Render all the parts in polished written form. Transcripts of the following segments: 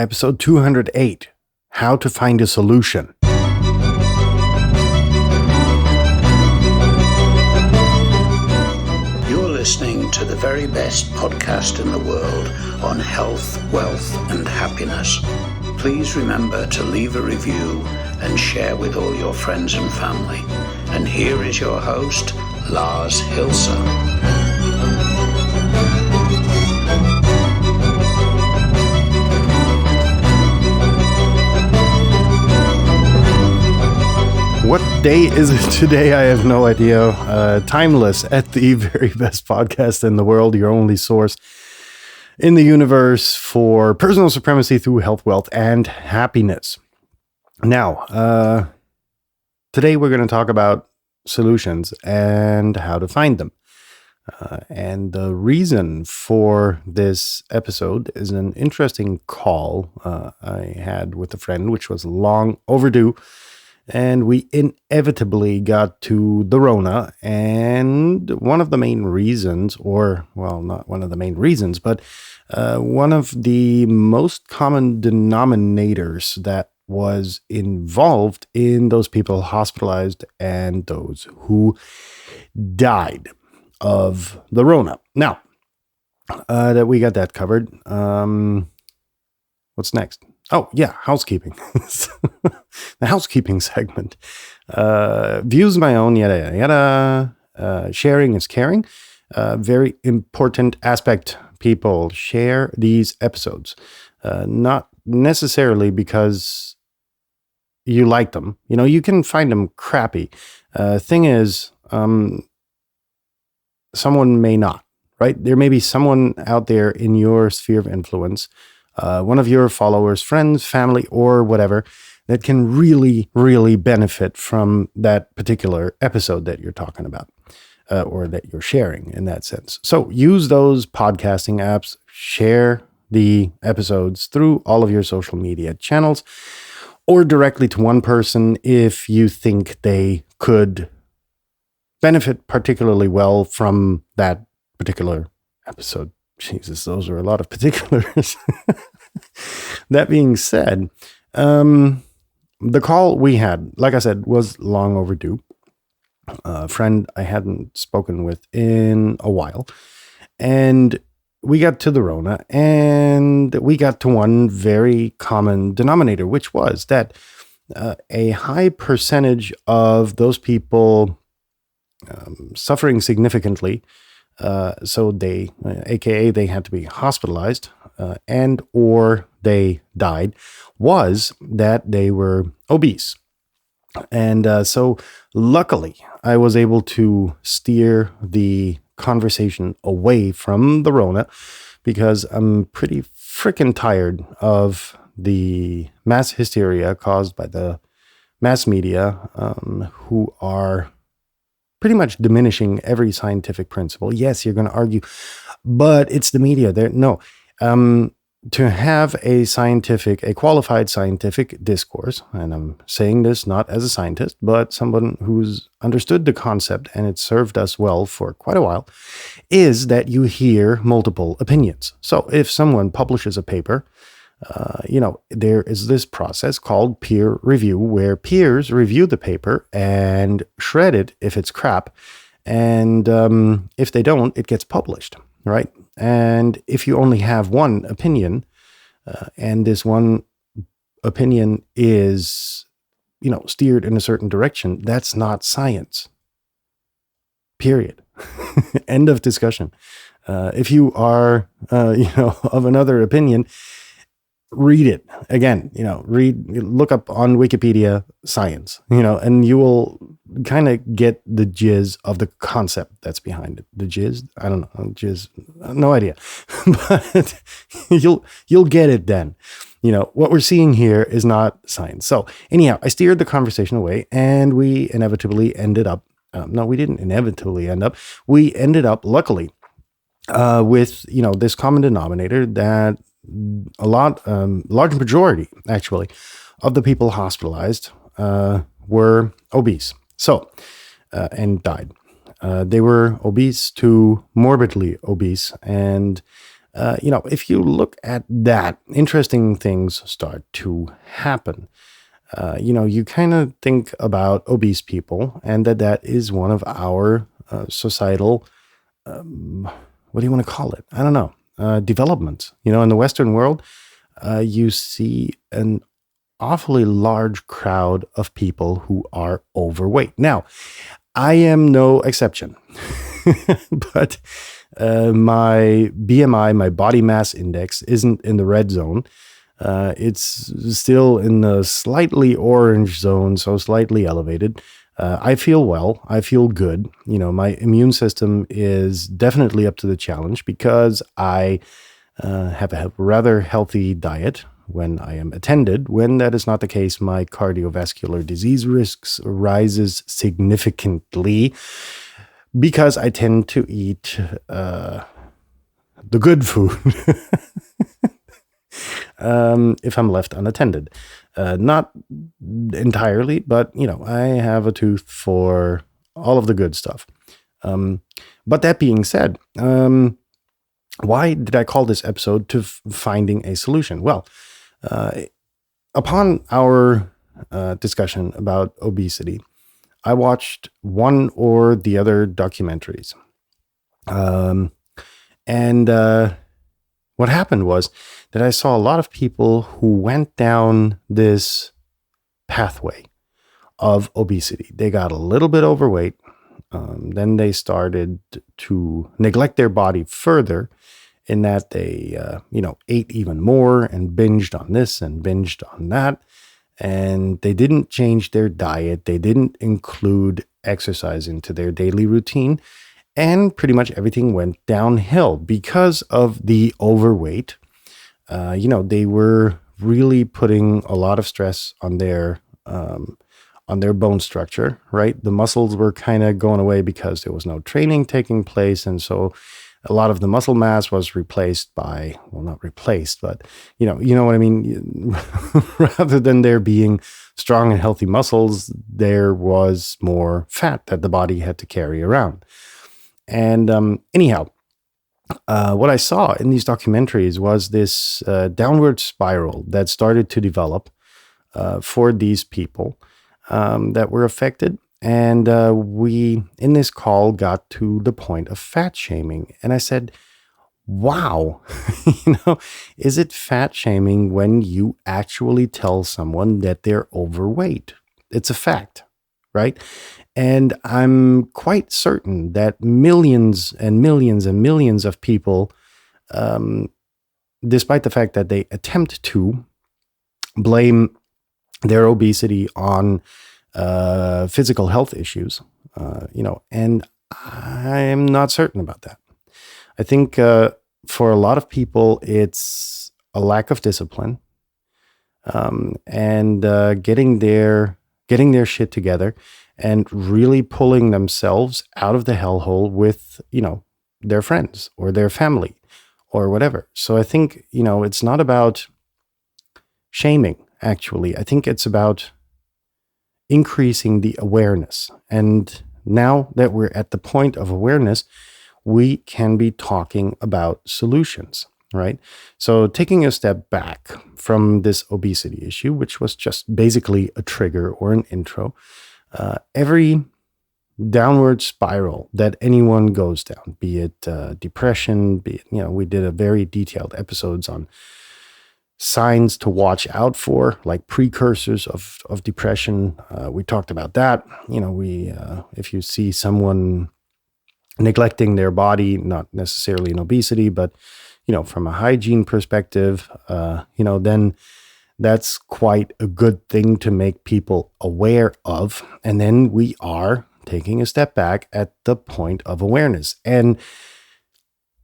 Episode 208, How to Find a Solution. You're listening to the very best podcast in the world on health, wealth, and happiness. Please remember to leave a review and share with all your friends and family. And here is your host, Lars Hilser. What day is it today? I have no idea. Timeless at the very best podcast in the world, your only source in the universe for personal supremacy through health, wealth, and happiness. Now, today we're going to talk about solutions and how to find them. And the reason for this episode is an interesting call I had with a friend, which was long overdue. And we inevitably got to the Rona, and one of the main reasons, or, well, not one of the main reasons, but one of the most common denominators that was involved in those people hospitalized and those who died of the Rona. Now, that we got that covered, what's next? Oh, yeah, housekeeping. The housekeeping segment. Views my own, yada, yada, yada. Sharing is caring. Very important aspect. People share these episodes. Not necessarily because you like them. You know, you can find them crappy. Thing is, someone may not, right? There may be someone out there in your sphere of influence, one of your followers, friends, family, or whatever, that can really, really benefit from that particular episode that you're talking about, or that you're sharing in that sense. So use those podcasting apps, share the episodes through all of your social media channels, or directly to one person if you think they could benefit particularly well from that particular episode. Jesus, those are a lot of particulars. That being said, the call we had, like I said, was long overdue. A friend I hadn't spoken with in a while. And we got to the Rona, and we got to one very common denominator, which was that a high percentage of those people suffering significantly, so they, aka they had to be hospitalized and or they died, was that they were obese. And so luckily I was able to steer the conversation away from the Rona, because I'm pretty freaking tired of the mass hysteria caused by the mass media, who are pretty much diminishing every scientific principle. Yes, you're going to argue, but it's the media. To have a qualified scientific discourse, and I'm saying this not as a scientist, but someone who's understood the concept, and it served us well for quite a while, is that you hear multiple opinions. So if someone publishes a paper, there is this process called peer review, where peers review the paper and shred it if it's crap. And if they don't, it gets published, right? And if you only have one opinion, and this one opinion is, steered in a certain direction, that's not science. Period. End of discussion. If you are, of another opinion, read it again, look up on Wikipedia science, and you will kind of get the jizz of the concept that's behind it. The jizz, I don't know, jizz, no idea, but you'll get it then. What we're seeing here is not science. So anyhow, I steered the conversation away, and we inevitably ended up, we didn't inevitably end up, we ended up luckily with, this common denominator that a large majority, actually, of the people hospitalized were obese. So, and died. They were obese to morbidly obese, and if you look at that, interesting things start to happen. You kind of think about obese people and that is one of our societal, what do you want to call it? I don't know, developments. In the Western world, you see an awfully large crowd of people who are overweight. Now, I am no exception, but my BMI, my body mass index, isn't in the red zone. It's still in the slightly orange zone, so slightly elevated. I feel well. I feel good. My immune system is definitely up to the challenge because I have a rather healthy diet when I am attended. When that is not the case, my cardiovascular disease risks rises significantly because I tend to eat the good food if I'm left unattended. Not entirely, but, I have a tooth for all of the good stuff. But that being said, why did I call this episode to finding a solution? Well, upon our discussion about obesity, I watched one or the other documentaries. What happened was that I saw a lot of people who went down this pathway of obesity. They got a little bit overweight. Then they started to neglect their body further in that they, ate even more and binged on this and binged on that. And they didn't change their diet. They didn't include exercise into their daily routine. And pretty much everything went downhill because of the overweight. They were really putting a lot of stress on their bone structure, right? The muscles were kind of going away because there was no training taking place. And so a lot of the muscle mass was replaced by, well, not replaced, but you know what I mean? Rather than there being strong and healthy muscles, there was more fat that the body had to carry around. And anyhow, what I saw in these documentaries was this downward spiral that started to develop for these people that were affected. And we, in this call, got to the point of fat shaming. And I said, wow, is it fat shaming when you actually tell someone that they're overweight? It's a fact, right? And I'm quite certain that millions and millions and millions of people, despite the fact that they attempt to blame their obesity on physical health issues, and I'm not certain about that. I think for a lot of people, it's a lack of discipline and getting their shit together and really pulling themselves out of the hellhole with, their friends or their family or whatever. So I think, it's not about shaming, actually. I think it's about increasing the awareness. And now that we're at the point of awareness, we can be talking about solutions, right? So taking a step back from this obesity issue, which was just basically a trigger or an intro, every downward spiral that anyone goes down, be it depression, be it, we did a very detailed episodes on signs to watch out for, like precursors of depression. We talked about that. If you see someone neglecting their body, not necessarily in obesity, but, from a hygiene perspective, then that's quite a good thing to make people aware of. And then we are taking a step back at the point of awareness. And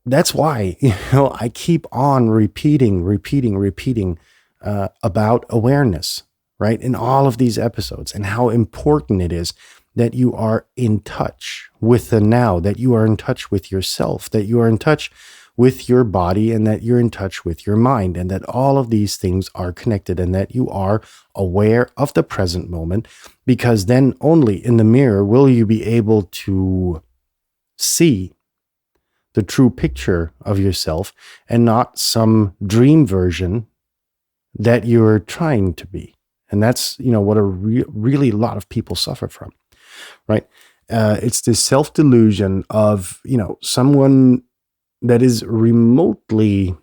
that's why, I keep on repeating about awareness, right? In all of these episodes, and how important it is that you are in touch with the now, that you are in touch with yourself, that you are in touch with your body, and that you're in touch with your mind, and that all of these things are connected, and that you are aware of the present moment, because then only in the mirror will you be able to see the true picture of yourself and not some dream version that you're trying to be. And that's, what really a lot of people suffer from, right? It's this self-delusion of, someone that is remotely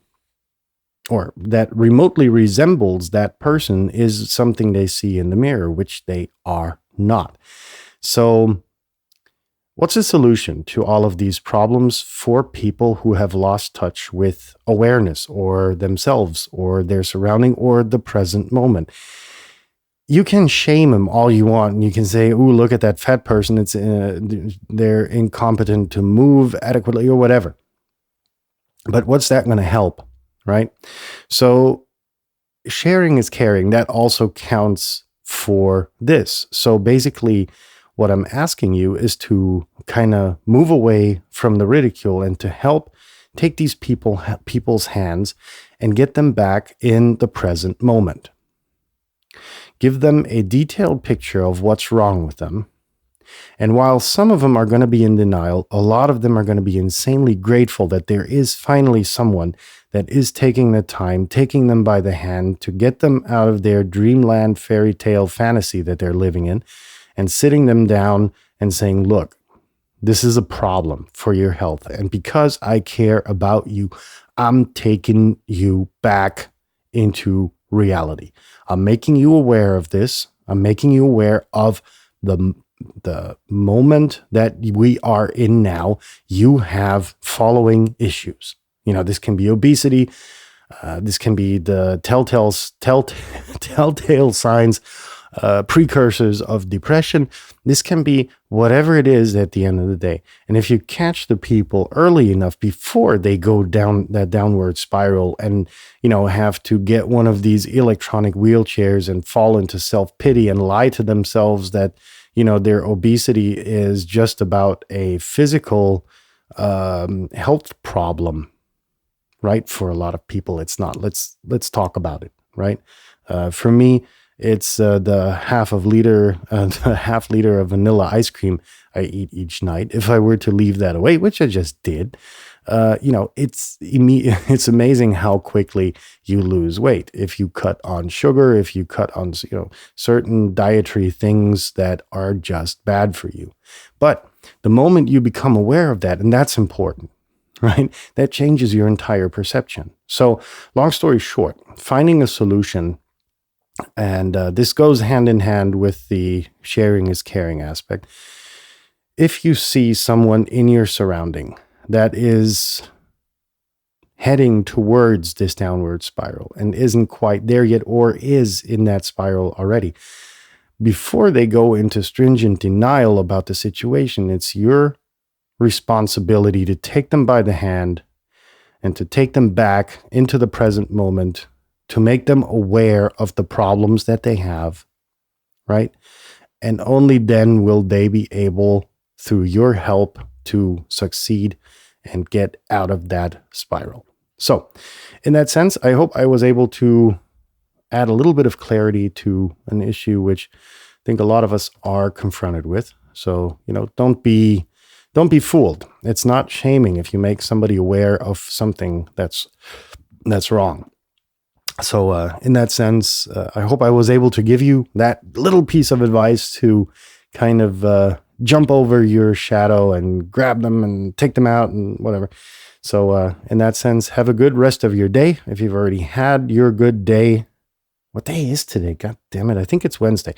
resembles that person is something they see in the mirror, which they are not. So what's the solution to all of these problems for people who have lost touch with awareness or themselves or their surrounding or the present moment? You can shame them all you want, and you can say, "Ooh, look at that fat person. It's they're incompetent to move adequately," or whatever. But what's that going to help, right? So sharing is caring. That also counts for this. So basically, what I'm asking you is to kind of move away from the ridicule and to help take these people's hands and get them back in the present moment. Give them a detailed picture of what's wrong with them. And while some of them are going to be in denial, a lot of them are going to be insanely grateful that there is finally someone that is taking the time, taking them by the hand to get them out of their dreamland fairy tale fantasy that they're living in and sitting them down and saying, "Look, this is a problem for your health. And because I care about you, I'm taking you back into reality. I'm making you aware of this. I'm making you aware of the moment that we are in now. You have following issues. This can be obesity. This can be the telltale signs, precursors of depression. This can be whatever it is at the end of the day. And if you catch the people early enough before they go down that downward spiral and, have to get one of these electronic wheelchairs and fall into self-pity and lie to themselves that, their obesity is just about a physical health problem, right? For a lot of people, it's not. Let's talk about it, right? For me, it's the half liter of vanilla ice cream I eat each night. If I were to leave that away, which I just did, it's amazing how quickly you lose weight if you cut on sugar, if you cut on certain dietary things that are just bad for you. But the moment you become aware of that, and that's important, right? That changes your entire perception. So, long story short, finding a solution. And this goes hand in hand with the sharing is caring aspect. If you see someone in your surrounding that is heading towards this downward spiral and isn't quite there yet or is in that spiral already, before they go into stringent denial about the situation, it's your responsibility to take them by the hand and to take them back into the present moment, to make them aware of the problems that they have, right? And only then will they be able, through your help, to succeed and get out of that spiral. So, in that sense, I hope I was able to add a little bit of clarity to an issue which I think a lot of us are confronted with. So, don't be fooled. It's not shaming if you make somebody aware of something that's wrong. So in that sense, I hope I was able to give you that little piece of advice to kind of jump over your shadow and grab them and take them out and whatever. So in that sense, have a good rest of your day. If you've already had your good day, what day is today? God damn it. I think it's Wednesday.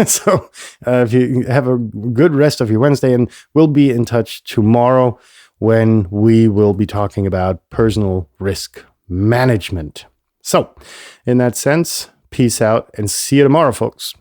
So if you have a good rest of your Wednesday, and we'll be in touch tomorrow when we will be talking about personal risk management. So, in that sense, peace out and see you tomorrow, folks.